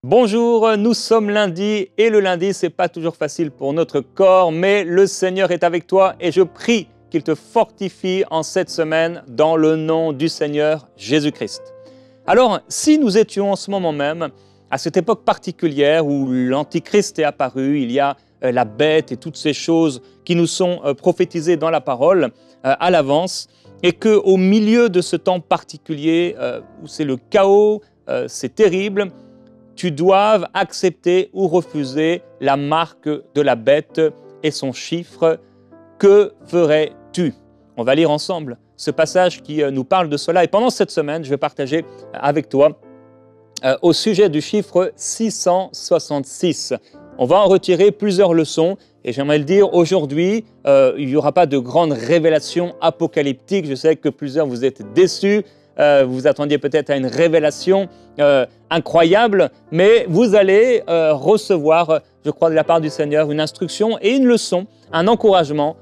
Bonjour, nous sommes lundi et le lundi, c'est pas toujours facile pour notre corps, mais le Seigneur est avec toi et je prie qu'il te fortifie en cette semaine dans le nom du Seigneur Jésus-Christ. Alors, si nous étions en ce moment même à cette époque particulière où l'Antichrist est apparu, il y a la bête et toutes ces choses qui nous sont prophétisées dans la parole à l'avance, et qu'au milieu de ce temps particulier où c'est le chaos, c'est terrible, tu doives accepter ou refuser la marque de la bête et son chiffre. Que ferais-tu? On va lire ensemble ce passage qui nous parle de cela. Et pendant cette semaine, je vais partager avec toi au sujet du chiffre 666. On va en retirer plusieurs leçons. Et j'aimerais le dire, aujourd'hui, il n'y aura pas de grandes révélations apocalyptiques. Je sais que plusieurs vous êtes déçus. Vous attendiez peut-être à une révélation incroyable, mais vous allez recevoir, je crois, de la part du Seigneur, une instruction et une leçon, un encouragement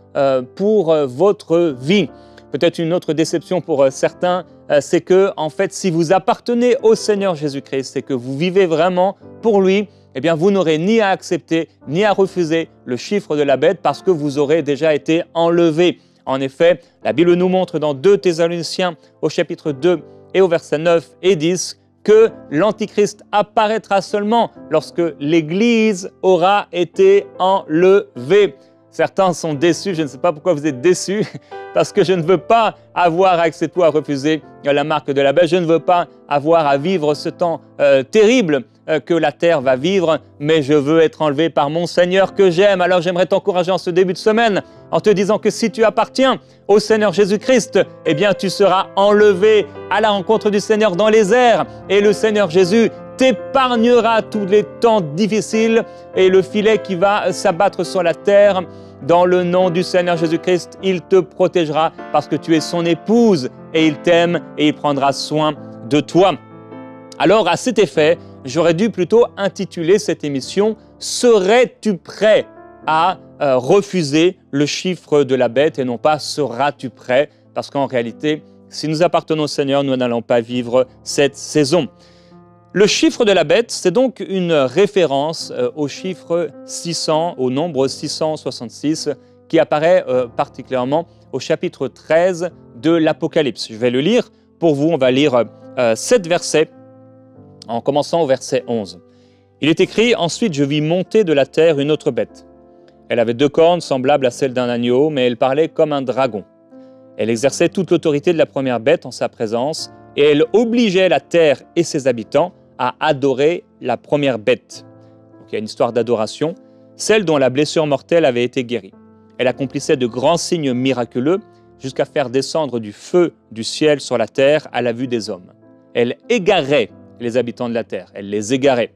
pour votre vie. Peut-être une autre déception pour certains, c'est que, en fait, si vous appartenez au Seigneur Jésus-Christ et que vous vivez vraiment pour lui, eh bien, vous n'aurez ni à accepter ni à refuser le chiffre de la bête parce que vous aurez déjà été enlevé. En effet, la Bible nous montre dans 2 Thessaloniciens au chapitre 2 et au verset 9 et 10 que l'Antichrist apparaîtra seulement lorsque l'Église aura été enlevée. Certains sont déçus, je ne sais pas pourquoi vous êtes déçus, parce que je ne veux pas avoir à accepter ou à refuser la marque de la bête, je ne veux pas avoir à vivre ce temps terrible que la terre va vivre, mais je veux être enlevé par mon Seigneur que j'aime. Alors j'aimerais t'encourager en ce début de semaine en te disant que si tu appartiens au Seigneur Jésus-Christ, eh bien tu seras enlevé à la rencontre du Seigneur dans les airs et le Seigneur Jésus t'épargnera tous les temps difficiles et le filet qui va s'abattre sur la terre. Dans le nom du Seigneur Jésus-Christ, il te protégera parce que tu es son épouse et il t'aime et il prendra soin de toi. Alors à cet effet, j'aurais dû plutôt intituler cette émission « Serais-tu prêt à refuser le chiffre de la bête » et non pas « Seras-tu prêt ?» parce qu'en réalité, si nous appartenons au Seigneur, nous n'allons pas vivre cette saison. Le chiffre de la bête, c'est donc une référence au chiffre 600, au nombre 666, qui apparaît particulièrement au chapitre 13 de l'Apocalypse. Je vais le lire pour vous, on va lire 7 versets, en commençant au verset 11. Il est écrit « Ensuite je vis monter de la terre une autre bête. Elle avait 2 cornes semblables à celles d'un agneau, mais elle parlait comme un dragon. Elle exerçait toute l'autorité de la première bête en sa présence, et elle obligeait la terre et ses habitants à adorer la première bête. » Donc, il y a une histoire d'adoration, celle dont la blessure mortelle avait été guérie. Elle accomplissait de grands signes miraculeux jusqu'à faire descendre du feu du ciel sur la terre à la vue des hommes. Elle égarait les habitants de la terre, elle les égarait.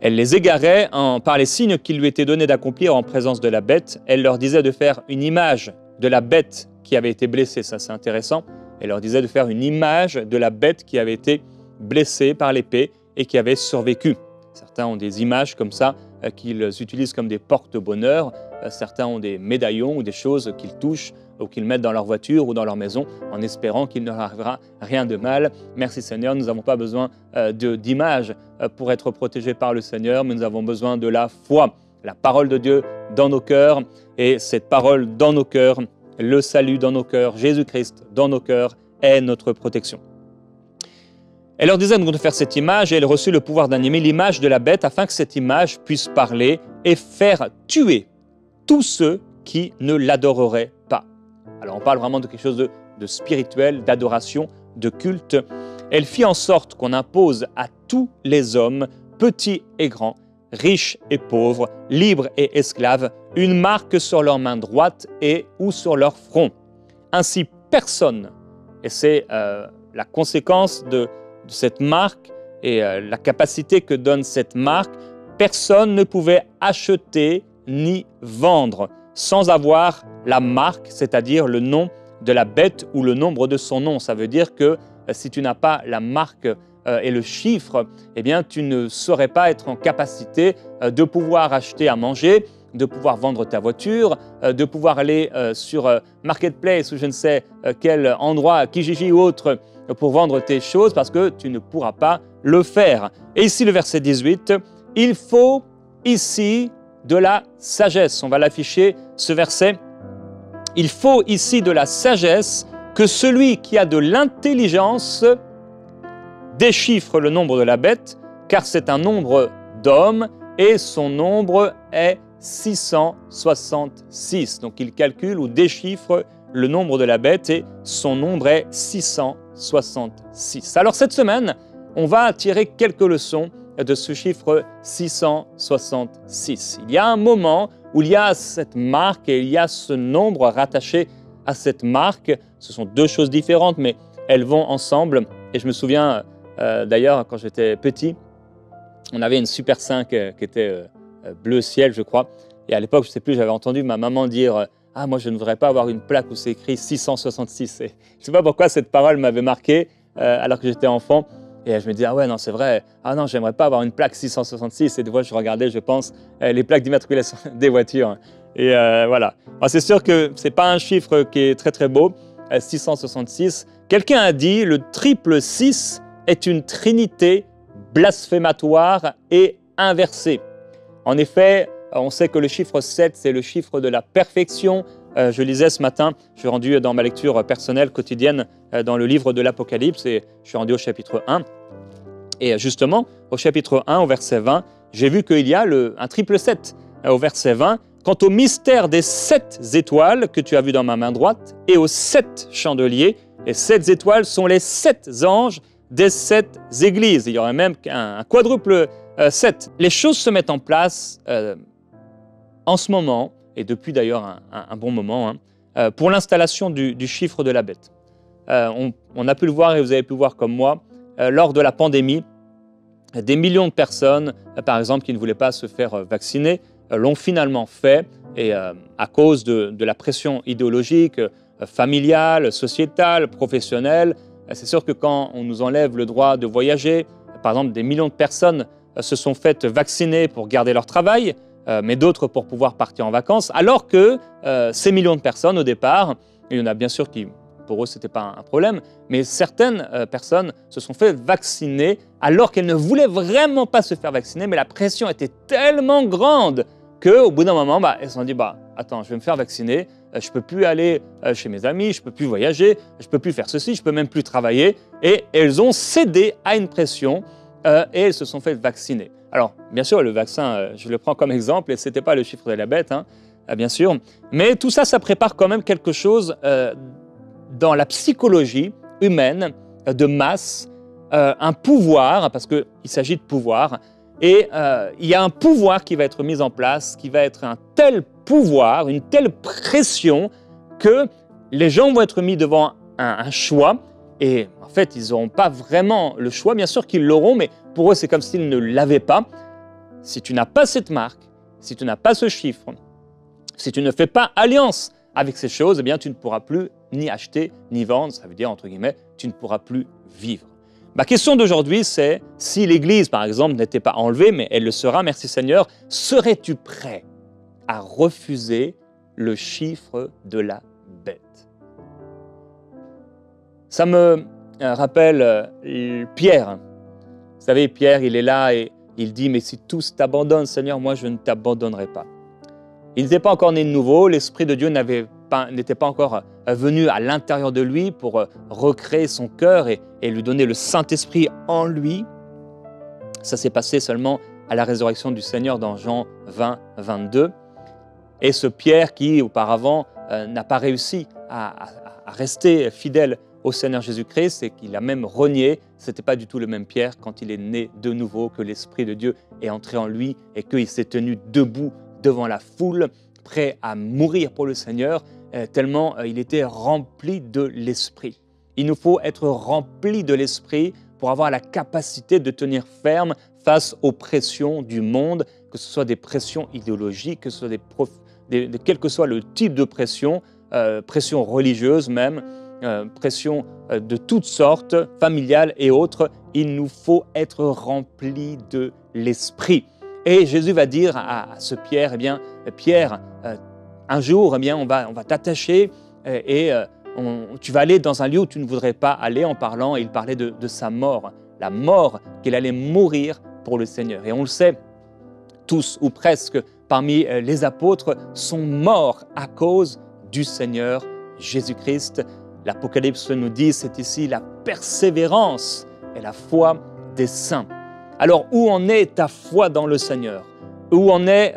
Elle les égarait par les signes qui lui étaient donnés d'accomplir en présence de la bête. Elle leur disait de faire une image de la bête qui avait été blessée, ça c'est intéressant. Elle leur disait de faire une image de la bête qui avait été blessés par l'épée et qui avaient survécu. Certains ont des images comme ça qu'ils utilisent comme des porte-bonheur. Certains ont des médaillons ou des choses qu'ils touchent ou qu'ils mettent dans leur voiture ou dans leur maison en espérant qu'il ne leur arrivera rien de mal. Merci Seigneur, nous n'avons pas besoin d'images pour être protégés par le Seigneur, mais nous avons besoin de la foi, la parole de Dieu dans nos cœurs. Et cette parole dans nos cœurs, le salut dans nos cœurs, Jésus-Christ dans nos cœurs est notre protection. Elle leur disait donc de faire cette image et elle reçut le pouvoir d'animer l'image de la bête afin que cette image puisse parler et faire tuer tous ceux qui ne l'adoreraient pas. Alors on parle vraiment de quelque chose de spirituel, d'adoration, de culte. Elle fit en sorte qu'on impose à tous les hommes, petits et grands, riches et pauvres, libres et esclaves, une marque sur leur main droite et ou sur leur front. Ainsi personne, et c'est la conséquence de cette marque et la capacité que donne cette marque, personne ne pouvait acheter ni vendre sans avoir la marque, c'est-à-dire le nom de la bête ou le nombre de son nom. Ça veut dire que si tu n'as pas la marque et le chiffre, eh bien, tu ne saurais pas être en capacité de pouvoir acheter à manger, de pouvoir vendre ta voiture, de pouvoir aller sur Marketplace ou je ne sais quel endroit, Kijiji ou autre, pour vendre tes choses parce que tu ne pourras pas le faire. Et ici, le verset 18, il faut ici de la sagesse. On va l'afficher, ce verset. Il faut ici de la sagesse que celui qui a de l'intelligence déchiffre le nombre de la bête, car c'est un nombre d'hommes et son nombre est 666. Donc il calcule ou déchiffre le nombre de la bête et son nombre est 666. Alors cette semaine, on va tirer quelques leçons de ce chiffre 666. Il y a un moment où il y a cette marque et il y a ce nombre rattaché à cette marque. Ce sont deux choses différentes, mais elles vont ensemble. Et je me souviens d'ailleurs, quand j'étais petit, on avait une Super 5 qui était bleu ciel, je crois. Et à l'époque, je ne sais plus, j'avais entendu ma maman dire « Ah, moi, je ne voudrais pas avoir une plaque où c'est écrit 666 ». Et je ne sais pas pourquoi cette parole m'avait marqué alors que j'étais enfant. Et je me disais « Ah ouais, non, c'est vrai. Ah non, j'aimerais pas avoir une plaque 666 ». Et des fois, je regardais, je pense, les plaques d'immatriculation des voitures. Et voilà. C'est sûr que ce n'est pas un chiffre qui est très, très beau, 666. Quelqu'un a dit « Le triple 6 est une trinité blasphématoire et inversée ». En effet, on sait que le chiffre 7, c'est le chiffre de la perfection. Je lisais ce matin, je suis rendu dans ma lecture personnelle quotidienne dans le livre de l'Apocalypse et je suis rendu au chapitre 1. Et justement, au chapitre 1, au verset 20, j'ai vu qu'il y a un triple 7. Au verset 20, quant au mystère des 7 étoiles que tu as vu dans ma main droite et aux 7 chandeliers, les 7 étoiles sont les 7 anges des 7 églises. Il y aurait même un quadruple 7. Les choses se mettent en place en ce moment, et depuis d'ailleurs un bon moment, pour l'installation du chiffre de la bête. On a pu le voir, et vous avez pu le voir comme moi, lors de la pandémie, des millions de personnes, par exemple, qui ne voulaient pas se faire vacciner, l'ont finalement fait, et à cause de la pression idéologique, familiale, sociétale, professionnelle, c'est sûr que quand on nous enlève le droit de voyager, par exemple, des millions de personnes se sont faites vacciner pour garder leur travail, mais d'autres pour pouvoir partir en vacances, alors que ces millions de personnes, au départ, il y en a bien sûr qui, pour eux, ce n'était pas un problème, mais certaines personnes se sont fait vacciner alors qu'elles ne voulaient vraiment pas se faire vacciner, mais la pression était tellement grande qu'au bout d'un moment, elles se sont dit « Attends, je vais me faire vacciner, je ne peux plus aller chez mes amis, je ne peux plus voyager, je ne peux plus faire ceci, je ne peux même plus travailler. » Et elles ont cédé à une pression et elles se sont fait vacciner. Alors, bien sûr, le vaccin, je le prends comme exemple, et ce n'était pas le chiffre de la bête, bien sûr. Mais tout ça, ça prépare quand même quelque chose dans la psychologie humaine de masse, un pouvoir, parce qu'il s'agit de pouvoir, et il y a un pouvoir qui va être mis en place, qui va être un tel pouvoir, une telle pression, que les gens vont être mis devant un choix, et en fait, ils n'auront pas vraiment le choix. Bien sûr qu'ils l'auront, mais pour eux, c'est comme s'ils ne l'avaient pas. Si tu n'as pas cette marque, si tu n'as pas ce chiffre, si tu ne fais pas alliance avec ces choses, eh bien, tu ne pourras plus ni acheter, ni vendre. Ça veut dire, entre guillemets, tu ne pourras plus vivre. Ma question d'aujourd'hui, c'est si l'Église, par exemple, n'était pas enlevée, mais elle le sera, merci Seigneur, serais-tu prêt à refuser le chiffre de la bête? Ça me rappelle Pierre. Vous savez, Pierre, il est là et il dit « Mais si tous t'abandonnent, Seigneur, moi je ne t'abandonnerai pas. » Il n'était pas encore né de nouveau, l'Esprit de Dieu n'était pas encore venu à l'intérieur de lui pour recréer son cœur et lui donner le Saint-Esprit en lui. Ça s'est passé seulement à la résurrection du Seigneur dans Jean 20, 22. Et ce Pierre qui, auparavant, n'a pas réussi à rester fidèle au Seigneur Jésus-Christ et qu'il a même renié, ce n'était pas du tout le même Pierre quand il est né de nouveau, que l'Esprit de Dieu est entré en lui et qu'il s'est tenu debout devant la foule, prêt à mourir pour le Seigneur, tellement il était rempli de l'Esprit. Il nous faut être remplis de l'Esprit pour avoir la capacité de tenir ferme face aux pressions du monde, que ce soit des pressions idéologiques, que ce soit quel que soit le type de pression, pression religieuse même, pression de toutes sortes, familiales et autres. Il nous faut être remplis de l'Esprit. Et Jésus va dire à ce Pierre, eh bien, Pierre, un jour, eh bien, on va t'attacher et tu vas aller dans un lieu où tu ne voudrais pas aller en parlant, et il parlait de sa mort. la mort, qu'il allait mourir pour le Seigneur. Et on le sait, tous ou presque parmi les apôtres sont morts à cause du Seigneur Jésus-Christ. L'Apocalypse nous dit, c'est ici la persévérance et la foi des saints. Alors, où en est ta foi dans le Seigneur? Où en est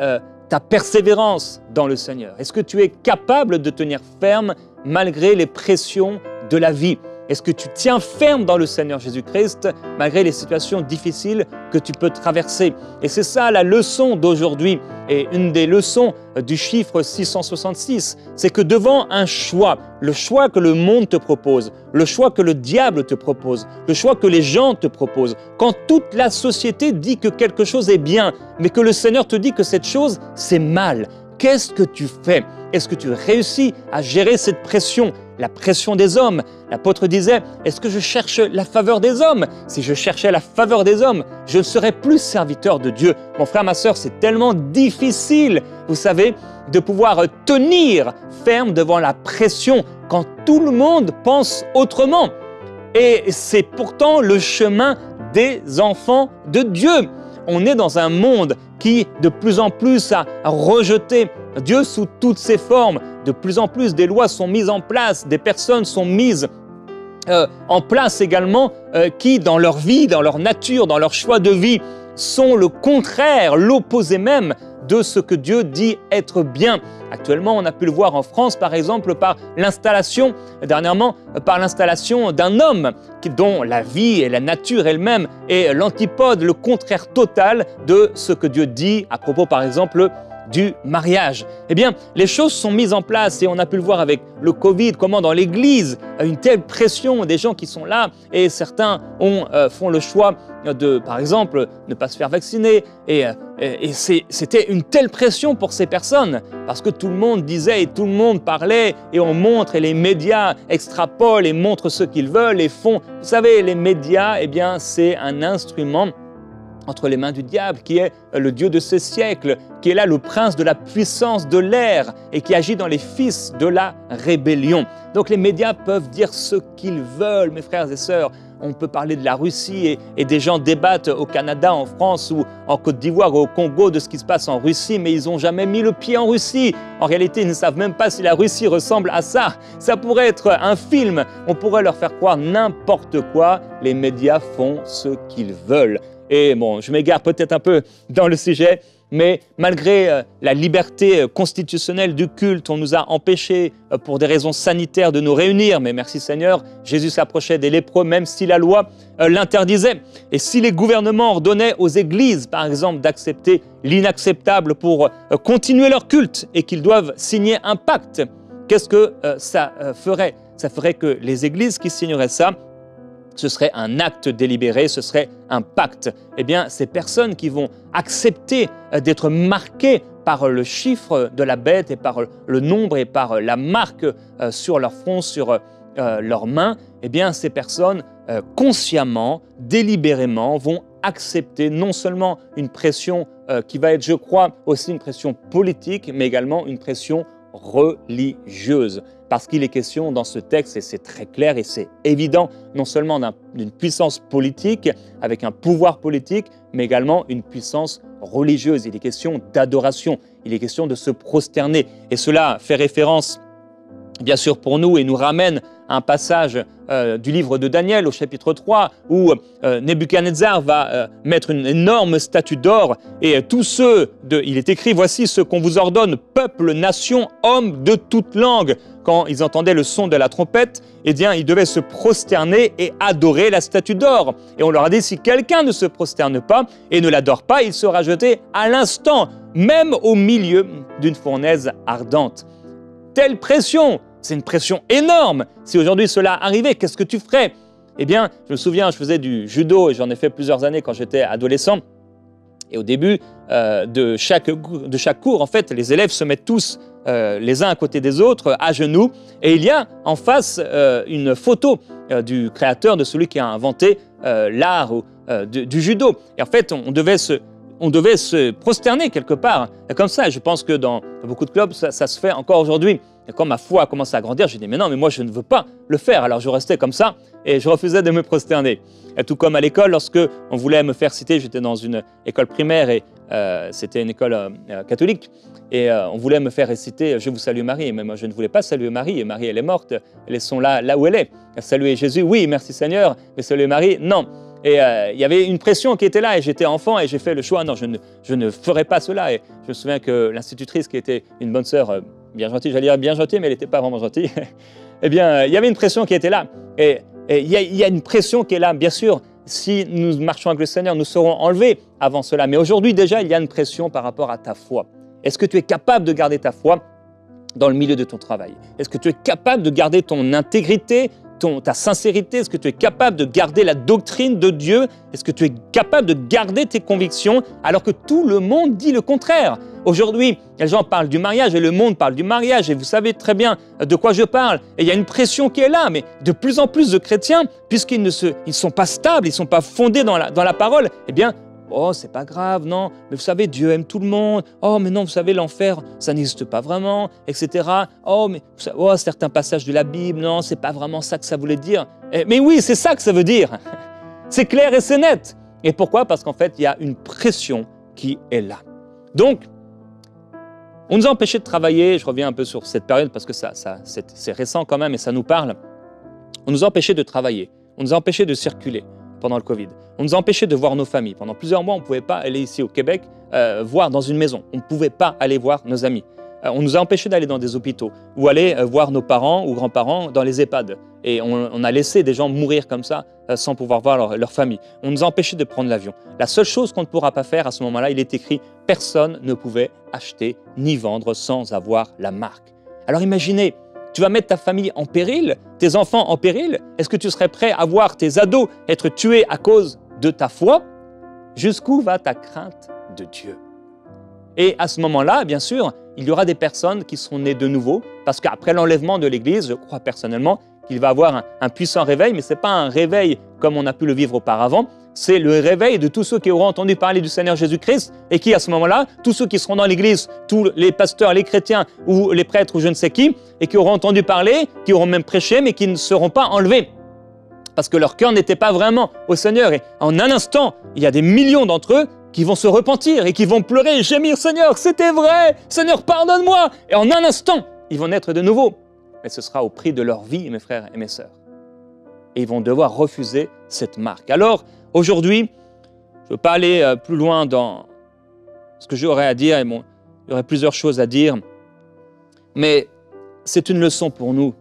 ta persévérance dans le Seigneur? Est-ce que tu es capable de tenir ferme malgré les pressions de la vie? Est-ce que tu tiens ferme dans le Seigneur Jésus-Christ malgré les situations difficiles que tu peux traverser? Et c'est ça la leçon d'aujourd'hui. Et une des leçons du chiffre 666, c'est que devant un choix, le choix que le monde te propose, le choix que le diable te propose, le choix que les gens te proposent, quand toute la société dit que quelque chose est bien, mais que le Seigneur te dit que cette chose, c'est mal, qu'est-ce que tu fais? Est-ce que tu réussis à gérer cette pression, la pression des hommes? L'apôtre disait, est-ce que je cherche la faveur des hommes? Si je cherchais la faveur des hommes, je ne serais plus serviteur de Dieu. Mon frère, ma sœur, c'est tellement difficile, vous savez, de pouvoir tenir ferme devant la pression quand tout le monde pense autrement. Et c'est pourtant le chemin des enfants de Dieu. On est dans un monde qui, de plus en plus, a rejeté Dieu sous toutes ses formes. De plus en plus, des lois sont mises en place, des personnes sont mises en place également qui, dans leur vie, dans leur nature, dans leur choix de vie, sont le contraire, l'opposé même de ce que Dieu dit être bien. Actuellement, on a pu le voir en France, par exemple, par l'installation, dernièrement, par l'installation d'un homme dont la vie et la nature elle-même est l'antipode, le contraire total de ce que Dieu dit à propos, par exemple, du mariage. Eh bien, les choses sont mises en place et on a pu le voir avec le Covid, comment dans l'Église, une telle pression, des gens qui sont là et certains font le choix de, par exemple, ne pas se faire vacciner et c'était une telle pression pour ces personnes parce que tout le monde disait et tout le monde parlait et on montre et les médias extrapolent et montrent ce qu'ils veulent et font. Vous savez, les médias, eh bien, c'est un instrument entre les mains du diable, qui est le Dieu de ce siècle, qui est là le prince de la puissance de l'air et qui agit dans les fils de la rébellion. Donc les médias peuvent dire ce qu'ils veulent, mes frères et sœurs. On peut parler de la Russie et des gens débattent au Canada, en France ou en Côte d'Ivoire ou au Congo de ce qui se passe en Russie, mais ils n'ont jamais mis le pied en Russie. En réalité, ils ne savent même pas si la Russie ressemble à ça. Ça pourrait être un film. On pourrait leur faire croire n'importe quoi. Les médias font ce qu'ils veulent. Et bon, je m'égare peut-être un peu dans le sujet, mais malgré la liberté constitutionnelle du culte, on nous a empêchés pour des raisons sanitaires de nous réunir. Mais merci Seigneur, Jésus s'approchait des lépreux, même si la loi l'interdisait. Et si les gouvernements ordonnaient aux églises, par exemple, d'accepter l'inacceptable pour continuer leur culte et qu'ils doivent signer un pacte, qu'est-ce que ça ferait? Ça ferait que les églises qui signeraient ça, ce serait un acte délibéré, ce serait un pacte. Eh bien, ces personnes qui vont accepter d'être marquées par le chiffre de la bête et par le nombre et par la marque sur leur front, sur leurs mains, eh bien, ces personnes, consciemment, délibérément, vont accepter non seulement une pression qui va être, je crois, aussi une pression politique, mais également une pression religieuse. Parce qu'il est question dans ce texte, et c'est très clair et c'est évident, non seulement d'une puissance politique, avec un pouvoir politique, mais également une puissance religieuse. Il est question d'adoration, il est question de se prosterner. Et cela fait référence, bien sûr, pour nous, et nous ramène à un passage du livre de Daniel, au chapitre 3, où Nebuchadnezzar va mettre une énorme statue d'or, et tous ceux, il est écrit, « Voici ce qu'on vous ordonne, peuple, nation, hommes de toute langue ». Quand ils entendaient le son de la trompette, eh bien, ils devaient se prosterner et adorer la statue d'or. Et on leur a dit, si quelqu'un ne se prosterne pas et ne l'adore pas, il sera jeté à l'instant, même au milieu d'une fournaise ardente. Telle pression, c'est une pression énorme. Si aujourd'hui cela arrivait, qu'est-ce que tu ferais? Eh bien, je me souviens, je faisais du judo et j'en ai fait plusieurs années quand j'étais adolescent. Et au début de chaque cours, en fait, les élèves se mettent tous les uns à côté des autres, à genoux, et il y a en face une photo du créateur, de celui qui a inventé l'art du judo. Et en fait, on devait se prosterner quelque part, comme ça. Je pense que dans beaucoup de clubs, ça se fait encore aujourd'hui. Et quand ma foi a commencé à grandir, j'ai dit, mais non, mais moi je ne veux pas le faire. Alors je restais comme ça et je refusais de me prosterner. Et tout comme à l'école, lorsque on voulait me faire citer, j'étais dans une école primaire et c'était une école catholique, et on voulait me faire réciter « Je vous salue Marie », mais moi je ne voulais pas saluer Marie, et Marie elle est morte, laissons là où elle est. Saluer Jésus, oui, merci Seigneur, mais saluer Marie, non. Et il y avait une pression qui était là, et j'étais enfant, et j'ai fait le choix, non, je ne ferai pas cela. Et je me souviens que l'institutrice, qui était une bonne sœur, bien gentille, j'allais dire bien gentille, mais elle n'était pas vraiment gentille, eh bien, il y avait une pression qui était là. Et il y a une pression qui est là, bien sûr. Si nous marchons avec le Seigneur, nous serons enlevés avant cela. Mais aujourd'hui, déjà, il y a une pression par rapport à ta foi. Est-ce que tu es capable de garder ta foi dans le milieu de ton travail? Est-ce que tu es capable de garder ton intégrité, ta sincérité? Est-ce que tu es capable de garder la doctrine de Dieu? Est-ce que tu es capable de garder tes convictions alors que tout le monde dit le contraire? Aujourd'hui, les gens parlent du mariage et le monde parle du mariage et vous savez très bien de quoi je parle. Et il y a une pression qui est là, mais de plus en plus de chrétiens, puisqu'ils ne sont pas stables, ils ne sont pas fondés dans la parole, eh bien, oh, c'est pas grave, non, mais vous savez, Dieu aime tout le monde. Oh, mais non, vous savez, l'enfer, ça n'existe pas vraiment, etc. Oh, mais certains passages de la Bible, non, c'est pas vraiment ça que ça voulait dire. Mais oui, c'est ça que ça veut dire. C'est clair et c'est net. Et pourquoi? Parce qu'en fait, il y a une pression qui est là. Donc, on nous a empêchés de travailler, je reviens un peu sur cette période parce que c'est récent quand même et ça nous parle. On nous a empêchés de travailler, on nous a empêchés de circuler pendant le Covid. On nous a empêchés de voir nos familles. Pendant plusieurs mois, on ne pouvait pas aller ici au Québec voir dans une maison. On ne pouvait pas aller voir nos amis. On nous a empêchés d'aller dans des hôpitaux ou aller voir nos parents ou grands-parents dans les EHPAD. Et on a laissé des gens mourir comme ça sans pouvoir voir leur famille. On nous a empêchés de prendre l'avion. La seule chose qu'on ne pourra pas faire à ce moment-là, il est écrit « Personne ne pouvait acheter ni vendre sans avoir la marque ». Alors imaginez, tu vas mettre ta famille en péril, tes enfants en péril. Est-ce que tu serais prêt à voir tes ados être tués à cause de ta foi? Jusqu'où va ta crainte de Dieu? Et à ce moment-là, bien sûr, il y aura des personnes qui seront nées de nouveau, parce qu'après l'enlèvement de l'Église, je crois personnellement qu'il va y avoir un puissant réveil, mais ce n'est pas un réveil comme on a pu le vivre auparavant, c'est le réveil de tous ceux qui auront entendu parler du Seigneur Jésus-Christ et qui, à ce moment-là, tous ceux qui seront dans l'Église, tous les pasteurs, les chrétiens ou les prêtres ou je ne sais qui, et qui auront entendu parler, qui auront même prêché, mais qui ne seront pas enlevés. Parce que leur cœur n'était pas vraiment au Seigneur. Et en un instant, il y a des millions d'entre eux qui vont se repentir et qui vont pleurer et gémir « Seigneur, c'était vrai! Seigneur, pardonne-moi » Et en un instant, ils vont naître de nouveau. Mais ce sera au prix de leur vie, mes frères et mes sœurs. Et ils vont devoir refuser cette marque. Alors, aujourd'hui, je ne veux pas aller plus loin dans ce que j'aurais à dire. Et bon, il y aurait plusieurs choses à dire. Mais c'est une leçon pour nous.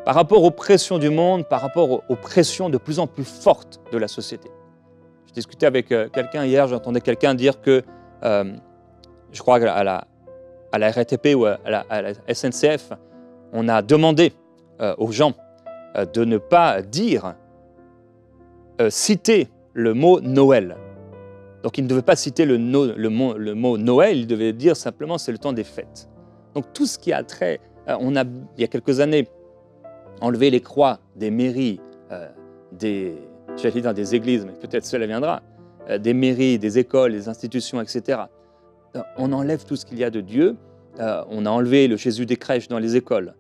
Par rapport aux pressions du monde, par rapport aux pressions de plus en plus fortes de la société. Je discutais avec quelqu'un hier, j'entendais quelqu'un dire que, je crois à la RATP ou à la SNCF, on a demandé aux gens de ne pas citer le mot Noël. Donc ils ne devaient pas citer le mot Noël, ils devaient dire simplement c'est le temps des fêtes. Donc tout ce qui a trait, on a il y a quelques années enlevé les croix des mairies, j'allais dire des églises, mais peut-être cela viendra, des mairies, des écoles, des institutions, etc. On enlève tout ce qu'il y a de Dieu. On a enlevé le Jésus des crèches dans les écoles.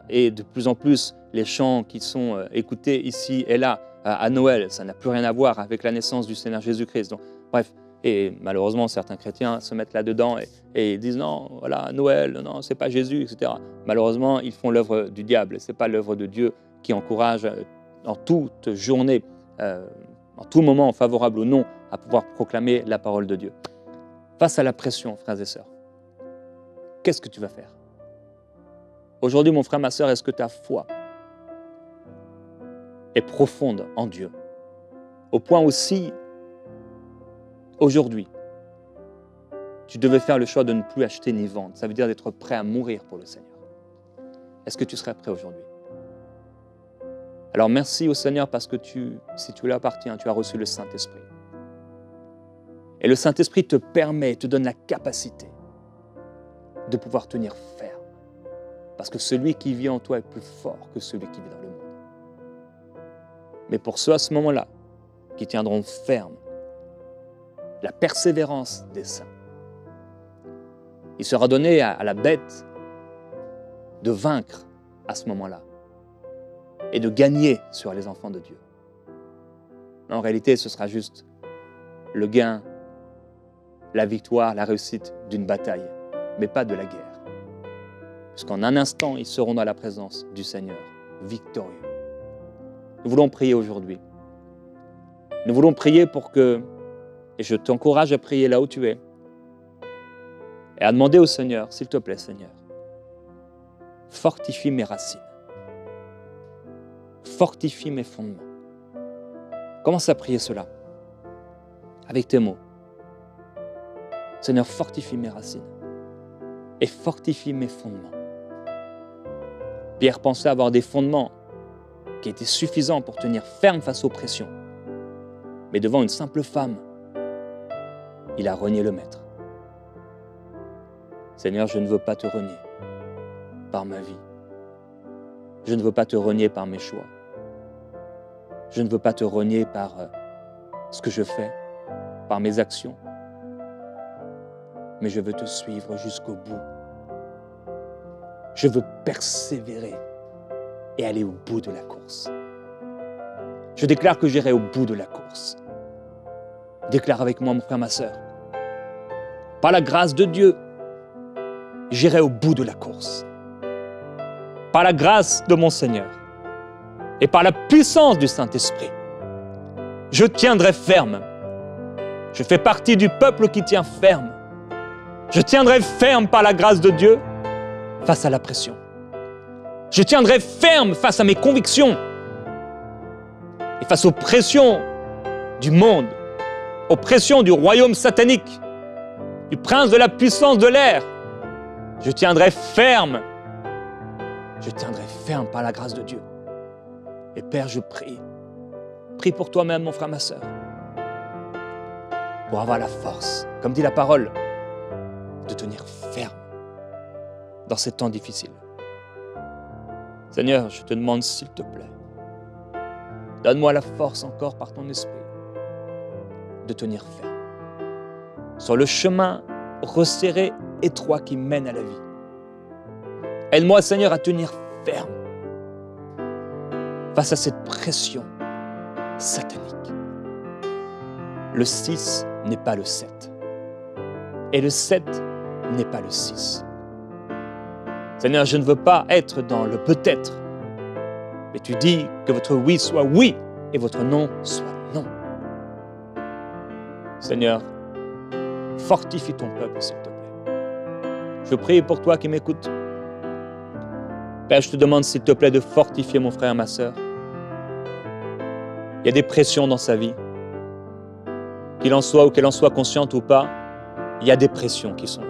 Et de plus en plus, les chants qui sont écoutés ici et là à Noël, ça n'a plus rien à voir avec la naissance du Seigneur Jésus-Christ. Donc, bref, et malheureusement, certains chrétiens se mettent là-dedans et disent non, voilà, Noël, non, c'est pas Jésus, etc. Malheureusement, ils font l'œuvre du diable. C'est pas l'œuvre de Dieu qui encourage en toute journée, en tout moment favorable ou non, à pouvoir proclamer la parole de Dieu. Face à la pression, frères et sœurs, qu'est-ce que tu vas faire? Aujourd'hui, mon frère, ma sœur, est-ce que ta foi est profonde en Dieu? Au point aussi, aujourd'hui, tu devais faire le choix de ne plus acheter ni vendre. Ça veut dire d'être prêt à mourir pour le Seigneur. Est-ce que tu serais prêt aujourd'hui? Alors merci au Seigneur parce que si tu lui appartiens, tu as reçu le Saint-Esprit. Et le Saint-Esprit te permet, te donne la capacité de pouvoir tenir ferme. Parce que celui qui vit en toi est plus fort que celui qui vit dans le monde. Mais pour ceux à ce moment-là, qui tiendront ferme, la persévérance des saints, il sera donné à la bête de vaincre à ce moment-là et de gagner sur les enfants de Dieu. En réalité, ce sera juste le gain, la victoire, la réussite d'une bataille, mais pas de la guerre. Puisqu'en un instant, ils seront dans la présence du Seigneur, victorieux. Nous voulons prier aujourd'hui. Nous voulons prier pour que, et je t'encourage à prier là où tu es, et à demander au Seigneur, s'il te plaît Seigneur, fortifie mes racines, fortifie mes fondements. Commence à prier cela, avec tes mots. Seigneur, fortifie mes racines et fortifie mes fondements. Pierre pensait avoir des fondements qui étaient suffisants pour tenir ferme face aux pressions. Mais devant une simple femme, il a renié le Maître. Seigneur, je ne veux pas te renier par ma vie. Je ne veux pas te renier par mes choix. Je ne veux pas te renier par ce que je fais, par mes actions. Mais je veux te suivre jusqu'au bout. Je veux persévérer et aller au bout de la course. Je déclare que j'irai au bout de la course. Déclare avec moi, mon frère, ma sœur. Par la grâce de Dieu, j'irai au bout de la course. Par la grâce de mon Seigneur et par la puissance du Saint-Esprit, je tiendrai ferme. Je fais partie du peuple qui tient ferme. Je tiendrai ferme par la grâce de Dieu face à la pression. Je tiendrai ferme face à mes convictions et face aux pressions du monde, aux pressions du royaume satanique, du prince de la puissance de l'air. Je tiendrai ferme. Je tiendrai ferme par la grâce de Dieu. Et Père, je prie. Prie pour toi-même, mon frère, ma sœur, pour avoir la force, comme dit la parole, de tenir ferme dans ces temps difficiles. Seigneur, je te demande, s'il te plaît, donne-moi la force encore par ton esprit de tenir ferme sur le chemin resserré, étroit qui mène à la vie. Aide-moi, Seigneur, à tenir ferme face à cette pression satanique. Le 6 n'est pas le 7. Et le 7 n'est pas le 6. Seigneur, je ne veux pas être dans le peut-être, mais tu dis que votre oui soit oui et votre non soit non. Seigneur, fortifie ton peuple, s'il te plaît. Je prie pour toi qui m'écoutes. Père, je te demande, s'il te plaît, de fortifier mon frère, ma sœur. Il y a des pressions dans sa vie. Qu'il en soit ou qu'elle en soit consciente ou pas, il y a des pressions qui sont là.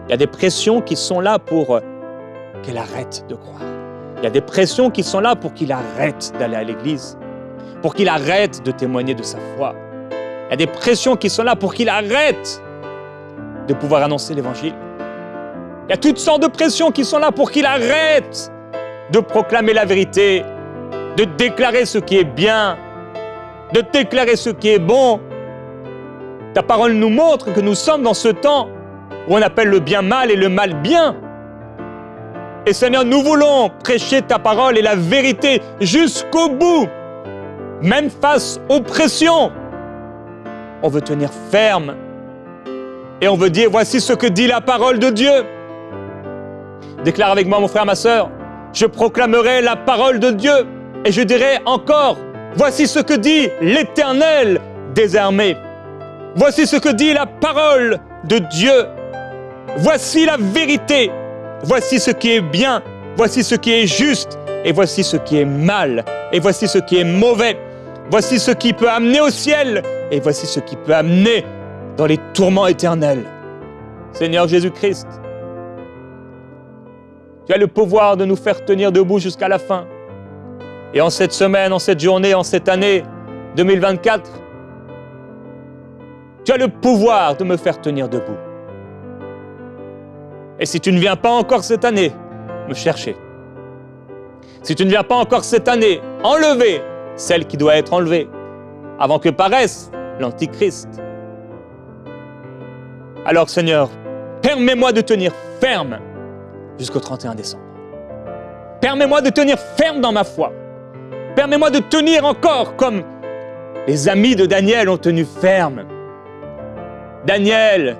Il y a des pressions qui sont là pour qu'elle arrête de croire. Il y a des pressions qui sont là pour qu'il arrête d'aller à l'église, pour qu'il arrête de témoigner de sa foi. Il y a des pressions qui sont là pour qu'il arrête de pouvoir annoncer l'évangile. Il y a toutes sortes de pressions qui sont là pour qu'il arrête de proclamer la vérité, de déclarer ce qui est bien, de déclarer ce qui est bon. Ta parole nous montre que nous sommes dans ce temps où on appelle le bien mal et le mal bien. Et Seigneur, nous voulons prêcher ta parole et la vérité jusqu'au bout, même face aux pressions. On veut tenir ferme et on veut dire, voici ce que dit la parole de Dieu. Déclare avec moi, mon frère, ma sœur, je proclamerai la parole de Dieu et je dirai encore, voici ce que dit l'Éternel des armées. Voici ce que dit la parole de Dieu. Voici la vérité. Voici ce qui est bien. Voici ce qui est juste. Et voici ce qui est mal. Et voici ce qui est mauvais. Voici ce qui peut amener au ciel. Et voici ce qui peut amener dans les tourments éternels. Seigneur Jésus-Christ, tu as le pouvoir de nous faire tenir debout jusqu'à la fin. Et en cette semaine, en cette journée, en cette année 2024, tu as le pouvoir de me faire tenir debout. Et si tu ne viens pas encore cette année me chercher, si tu ne viens pas encore cette année enlever celle qui doit être enlevée avant que paraisse l'Antichrist, alors Seigneur, permets-moi de tenir ferme jusqu'au 31 décembre. Permets-moi de tenir ferme dans ma foi. Permets-moi de tenir encore comme les amis de Daniel ont tenu ferme. Daniel,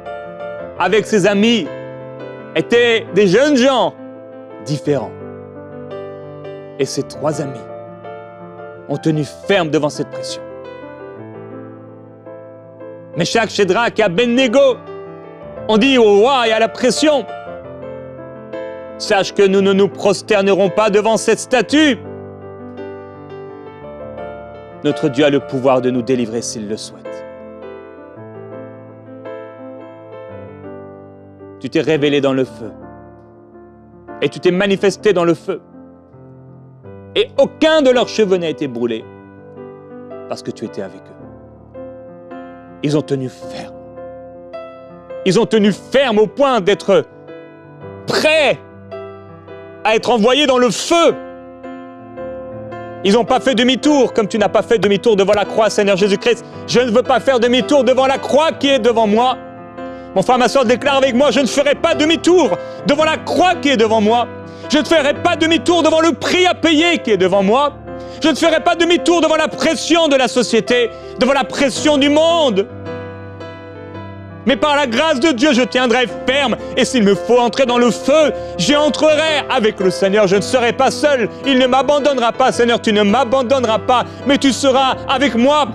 avec ses amis, étaient des jeunes gens différents. Et ses 3 amis ont tenu ferme devant cette pression. Méchach, Shadrach et Abednego ont dit au roi et à la pression, « Sache que nous ne nous prosternerons pas devant cette statue. Notre Dieu a le pouvoir de nous délivrer s'il le souhaite. » Tu t'es révélé dans le feu. Et tu t'es manifesté dans le feu. Et aucun de leurs cheveux n'a été brûlé parce que tu étais avec eux. Ils ont tenu ferme. Ils ont tenu ferme au point d'être prêts à être envoyés dans le feu. Ils n'ont pas fait demi-tour, comme tu n'as pas fait demi-tour devant la croix, Seigneur Jésus-Christ. Je ne veux pas faire demi-tour devant la croix qui est devant moi. Mon frère, ma soeur, déclare avec moi, je ne ferai pas demi-tour devant la croix qui est devant moi. Je ne ferai pas demi-tour devant le prix à payer qui est devant moi. Je ne ferai pas demi-tour devant la pression de la société, devant la pression du monde. Mais par la grâce de Dieu, je tiendrai ferme. Et s'il me faut entrer dans le feu, j'y entrerai avec le Seigneur. Je ne serai pas seul. Il ne m'abandonnera pas, Seigneur. Tu ne m'abandonneras pas, mais tu seras avec moi.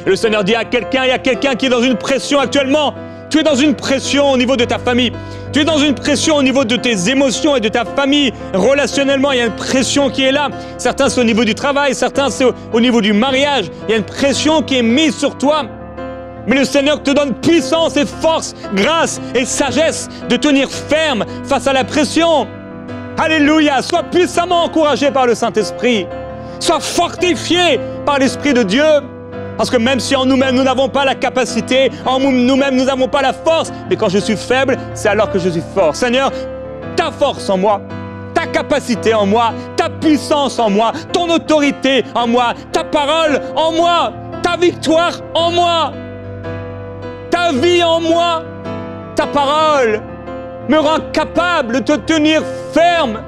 Et le Seigneur dit à quelqu'un, il y a quelqu'un qui est dans une pression actuellement. Tu es dans une pression au niveau de ta famille. Tu es dans une pression au niveau de tes émotions et de ta famille. Relationnellement, il y a une pression qui est là. Certains, c'est au niveau du travail. Certains, c'est au niveau du mariage. Il y a une pression qui est mise sur toi. Mais le Seigneur te donne puissance et force, grâce et sagesse de tenir ferme face à la pression. Alléluia! Sois puissamment encouragé par le Saint-Esprit. Sois fortifié par l'Esprit de Dieu. Parce que même si en nous-mêmes, nous n'avons pas la capacité, en nous-mêmes, nous n'avons pas la force, mais quand je suis faible, c'est alors que je suis fort. Seigneur, ta force en moi, ta capacité en moi, ta puissance en moi, ton autorité en moi, ta parole en moi, ta victoire en moi, ta vie en moi, ta parole me rend capable de te tenir ferme.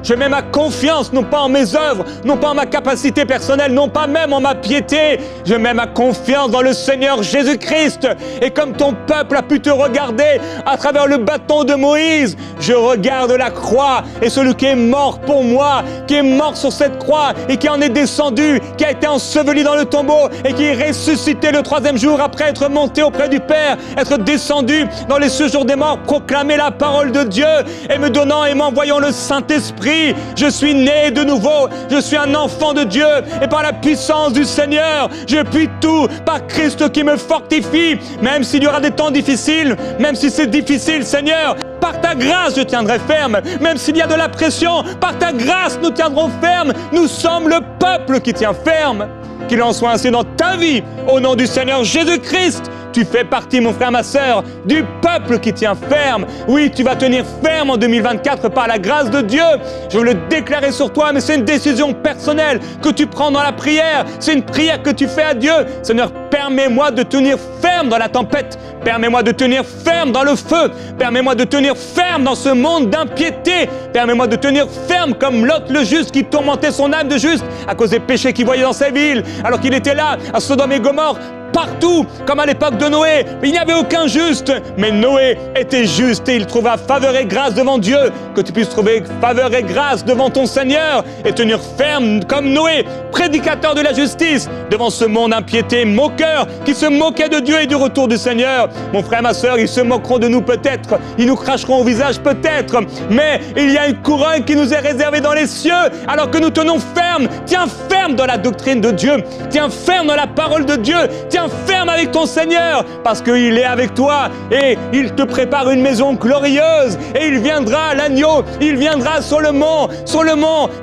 Je mets ma confiance, non pas en mes œuvres, non pas en ma capacité personnelle, non pas même en ma piété. Je mets ma confiance dans le Seigneur Jésus-Christ. Et comme ton peuple a pu te regarder à travers le bâton de Moïse, je regarde la croix et celui qui est mort pour moi, qui est mort sur cette croix et qui en est descendu, qui a été enseveli dans le tombeau et qui est ressuscité le 3e jour après être monté auprès du Père, être descendu dans les séjours des morts, proclamer la parole de Dieu et me donnant et m'envoyant le Saint-Esprit. Je suis né de nouveau, je suis un enfant de Dieu et par la puissance du Seigneur, je puis tout par Christ qui me fortifie, même s'il y aura des temps difficiles, même si c'est difficile, Seigneur, par ta grâce je tiendrai ferme, même s'il y a de la pression, par ta grâce nous tiendrons ferme, nous sommes le peuple qui tient ferme. Qu'il en soit ainsi dans ta vie, au nom du Seigneur Jésus-Christ. Tu fais partie, mon frère, ma sœur, du peuple qui tient ferme. Oui, tu vas tenir ferme en 2024 par la grâce de Dieu. Je veux le déclarer sur toi, mais c'est une décision personnelle que tu prends dans la prière. C'est une prière que tu fais à Dieu. Seigneur, permets-moi de tenir ferme dans la tempête. Permets-moi de tenir ferme dans le feu. Permets-moi de tenir ferme dans ce monde d'impiété. Permets-moi de tenir ferme comme Lot le juste qui tourmentait son âme de juste à cause des péchés qu'il voyait dans sa ville, alors qu'il était là à Sodome et Gomorrhe. Partout, comme à l'époque de Noé. Il n'y avait aucun juste, mais Noé était juste et il trouva faveur et grâce devant Dieu. Que tu puisses trouver faveur et grâce devant ton Seigneur et tenir ferme comme Noé, prédicateur de la justice, devant ce monde impiété, moqueur, qui se moquait de Dieu et du retour du Seigneur. Mon frère, ma sœur, ils se moqueront de nous peut-être, ils nous cracheront au visage peut-être, mais il y a une couronne qui nous est réservée dans les cieux, alors que nous tenons ferme. Tiens ferme dans la doctrine de Dieu, tiens ferme dans la parole de Dieu, tiens ferme avec ton Seigneur, parce qu'il est avec toi et il te prépare une maison glorieuse et il viendra, l'agneau, il viendra sur le mont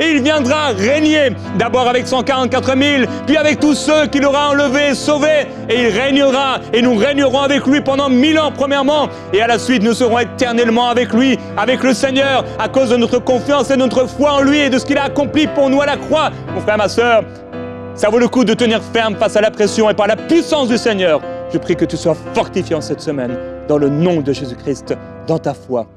et il viendra régner, d'abord avec 144 000, puis avec tous ceux qu'il aura enlevés et sauvés, et il régnera et nous régnerons avec lui pendant 1000 ans premièrement, et à la suite nous serons éternellement avec lui, avec le Seigneur, à cause de notre confiance et de notre foi en lui et de ce qu'il a accompli pour nous à la croix. Mon frère, ma sœur, ça vaut le coup de tenir ferme face à la pression et par la puissance du Seigneur. Je prie que tu sois fortifié en cette semaine, dans le nom de Jésus-Christ, dans ta foi.